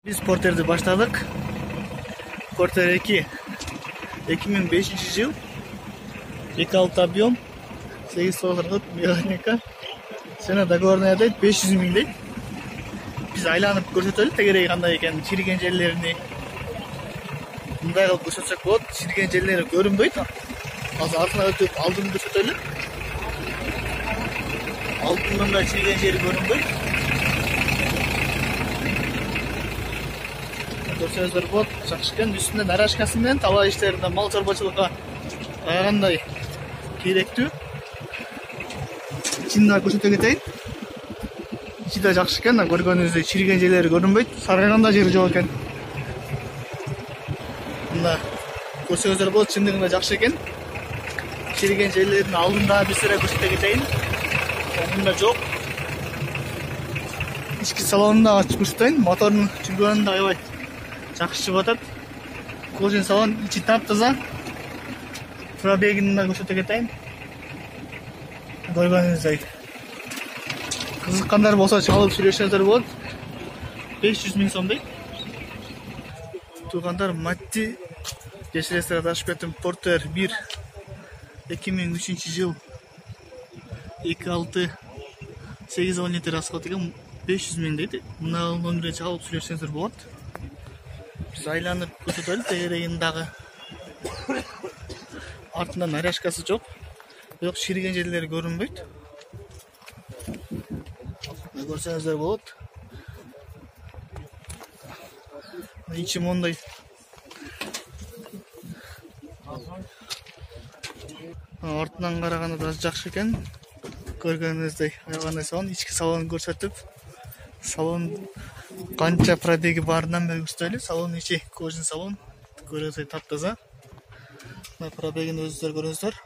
Biz porterdi başladık. Porter 2. 2005 yıl. 2.6 объем. 8 доллар механика. Сені договорная дейт 500 000 дейт. Biz айланып көрсөтөлү тегереги кандай экенин, чириген жерлерини. Мындай кылып көрсөтсөк болот. Чириген жерлери көрүнбөйт. Азыр артына өтүп алдын көрсөтөлү. Алдынан да чириген жери көрүнбөйт. Көрсөңүздөр болот. Жакшы экен. Үстүндө нарашкасы менен талаа иштеринде мал чарбачылыкка кандай керектүү. Ичинде көрсөтө кетейин. Ичи да жакшы экен. Көргөнүңүздөй чириген жерлери көрүнбөйт. Саргайганда жери жок экен. Мына көрсөңүздөр болот. Чындыгында жакшы экен. Чириген жерлердин алдында бир сыра көрсөтө кетейин. Мында жок. Ички салонунда ачып көрсөтөйүн. Мотордун чүргөнүндө аябай жакшы чыгып атат. Кожен салон ичи таптаза. Пробегин да көрсөтө кетейин. Көргөнүңүздөй. Кызыккандар болсо чалып сүйлөшөңүздөр болот. 500 000 сом дейт. Туугандар, Матти Жешерестерге ташып кеттим. Портер 1 2003 жыл 2.6 8-10 литр расход экен. 500 000 дейт. Мына номерге чалып сүйлөшсөңүздөр болот. Biz айланып көрсөтөлү тегерегин дагы. Артында нарашкасы жок. Бирок чириген жерлери көрүнбөйт. Көрсөңүздөр болот. Ичи мондай. Артынан караганда да жакшы экен. Көргөнүңүздөй аябай салон, ички салонун көрсөтүп, салон канча пробеги барынан бери көрсөтөлү. Салон ичи кожен салон. Көрөсөй таптаза. Мына пробегин өзүңүздөр көрүңүздөр.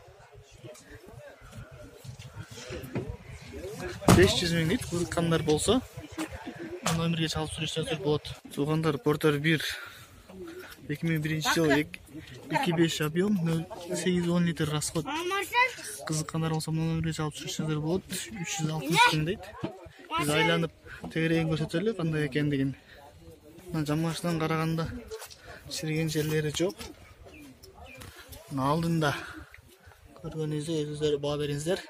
500 000 дейт. Кызыккандар болсо номерге чалып сүйлөшсөңүздөр болот. Туугандар, Портер 1 2001 жыл 2.5 объем 8-10 литр расход. Кызыккандар болсо номерге чалып сүйлөшсөңүздөр болот. 360 000 дейт. Biz айланып тегерегин көрсөтөлү кандай экендигин. Мына жамашынан караганда чириген жерлери жок. Мына алдында көргөнүңүздөй өзүңүздөр баа бериңиздер.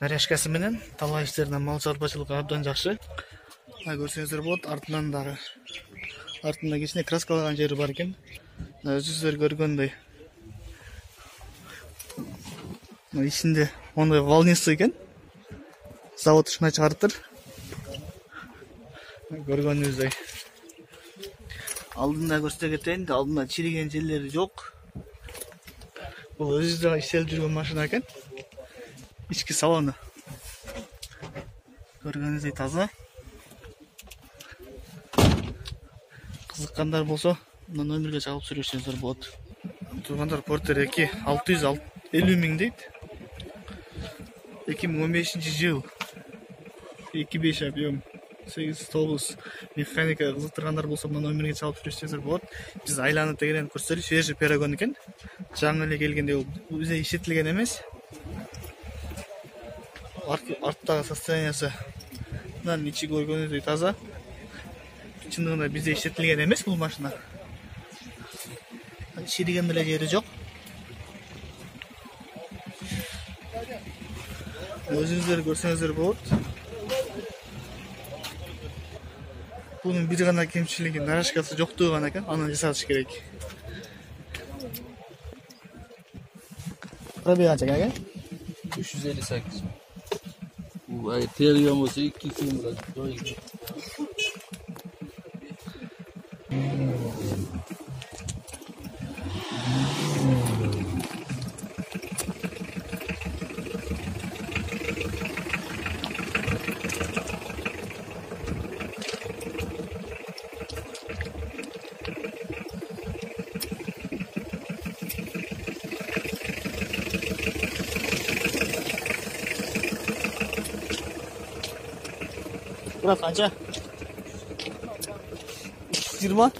Нарашкасы менен талаа иштеринде мал чарбачылыгы абдан жакшы. Көрсөңүздөр болот. Артынан дагы артында кичине краскалаган жери бар экен. Өзүңүздөр көргөндөй. Ичинде мондай волнистый экен. Завод ушундай чыгарыптыр. Көргөнүңүздөй. Алдында көрсөтө кетейин. Алдында чириген жерлери жок. Бул өзүндө иштелип жүргөн машина экен. Ички салону. Көргөнүңүздөй таза. Кызыккандар болсо, мына номерге чалып сүйлөшсөңүздөр болот. Туугандар, Портер 2 650 000 дейт. 2015 жыл 2.5 объем 8-9 механика. Кызыктыргандар болсо, мына номерге чалып сүйлөшсөңүздөр болот. Биз айланып тегерен көрсөтөлү. Свежий перегон экен. Жаңы эле келгенде бул бизде иштетилген эмес. Арттагы состояниясы мындан ичи көргөнүздөй таза. Чындыгында бизде иштетилген эмес бул машина. Чириген деле жери жок. Өзүңүздөр көрсөңүздөр болот. Бунун бир гана кемчилиги нарашкасы жоктугу гана экен. Аны жасатыш керек. Пробег канча экен? 358. Bu tergen olsa 2 sınırda. Burası kanca? 20.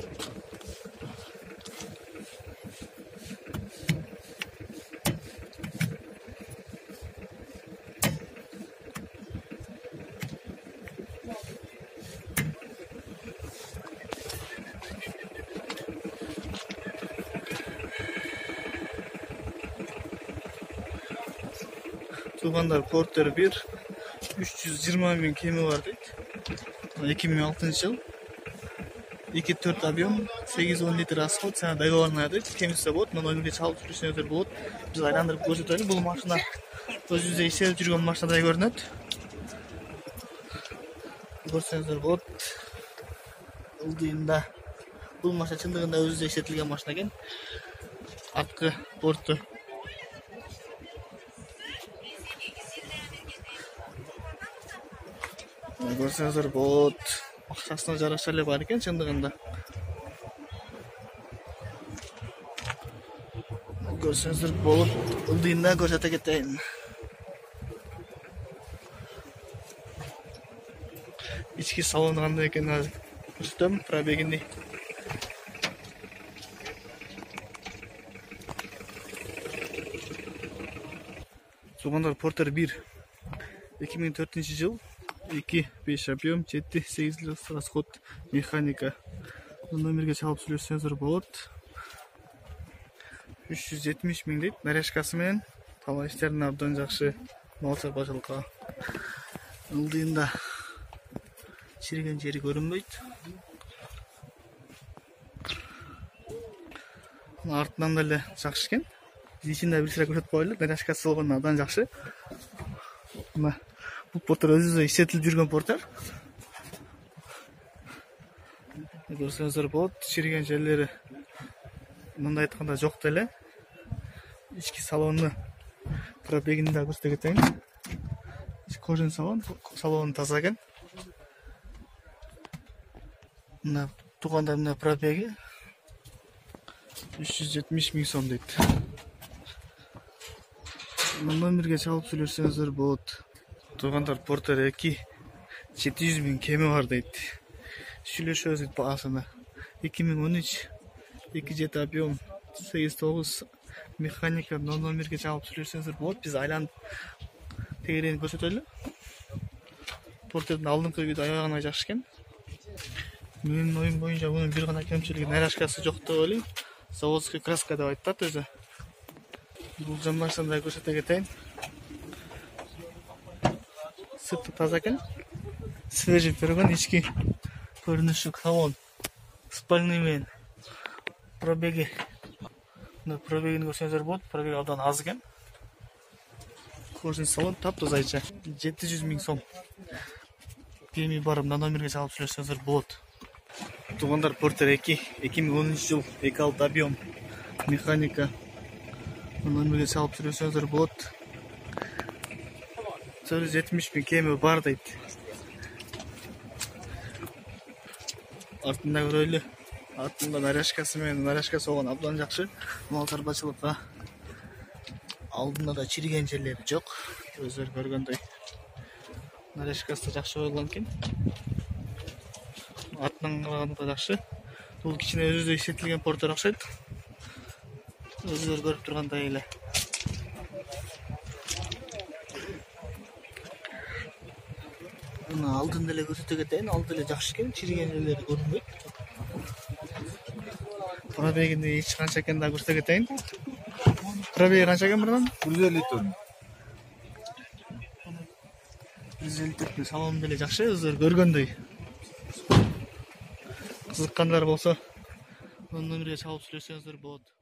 Туугандар Porter 1 320 bin kemi var deydi. 2006 жыл. 2-4 объем, 8-10 литр расход, сана договорная дейт. Кемисе болот, номерге чалып жүрсөңүздөр болот. Биз айландырып көрсөтөлү. Бул машина өзүбүздө иштелип жүргөн машинадай көрүнөт. Көрсөңүздөр болот. Ылдыйында бул машина чындыгында өзүбүздө иштетилген машина экен. Арткы борту көрсөңүздөр болот. Акчасына жараша эле бар экен чындыгында. Көрсөңүздөр болот. Ылдыйында көрсөтө кетейин. Ички салону кандай экенин азыр көрсөтөм. Пробегини. Туугандар Porter 1 2004 жыл. 2-5 объем, 7-8 литр расход, механика. Номерге чалып сүйлөшсөңүздөр болот. 370 миң дейт. Наряжкасы менен тала иштерин абдан жакшы. Мал чарбачылыкка. Ылдыйында чириген жери көрүнбөйт. Артынан деле жакшы экен. Ичинде бир сыра көрсөтүп коелу. Наряжкасы болгону абдан жакшы. Мына бул Porter өзү иштетилип жүргөн Porter. Көрсөңүздөр болот. Чириген жерлери мындай айтканда жок деле. Ички салонну пробегин да көрсөтө кетейин. Кожун салон таза экен. Мына туугандар мына пробеги 370 миң сом дейт. Номерге чалып сүйлөшсөңүздөр болот. Туугандар Porter 2 700 миң кеми бар дейт. Сүйлөшөбүз дейт баасына. 2013 2-7 объем, 8-9 механика. Номерге чалып сүйлөшсөңүздөр болот. Биз айланып тегерени көрсөтөлү. Porterдин алдыңкы видео аябагана жакшы экен. Менин оюм боюнча мунун бир гана кемчилиги наряжкасы жок деп ойлойм. Заводской краска деп айтат өзү. Бул жамбашын да көрсөтө кетейин. Сырты таза экен. Свежий көргөн ички көрүнүшү салон. Спальный менен пробеги. Мына пробегин көрсөңүздөр болот. Пробеги абдан аз экен. Кожун салон таптазайча. 700 миң сом. Кеми бар. Мына номерге чалып сүйлөшсөңүздөр болот. Туугандар Porter 2 2010 жыл, 2-6 объем, механика. Номерге чалып сүйлөшсөңүздөр болот. 470 миң кеми бар дейт. Артында көрөлү. Артында наряжкасы менен наряжкасы болгон абдан жакшы. Мал чарбачылыкка. Алдында да чириген жерлери жок. Өздөрү көргөндөй. Наряжкасы жакшы коюлган экен. Артынан караганда жакшы. Бул кичине өзү иштетилген Porter окшойт. Өзүлөр көрүп тургандай эле. Мына алдын деле көрсөтө кетейин. Алды деле жакшы экен. Чириген жерлери көрүнбөйт. Пробегинде эч канча экенин да көрсөтө кетейин. Пробеги канча экен мурдан? 150 тонн. 150 тонн. Салон деле жакшы, өзүлөр көргөндөй. Кызыккандар болсо, номерге чалып сүйлөшсөңүздөр болот.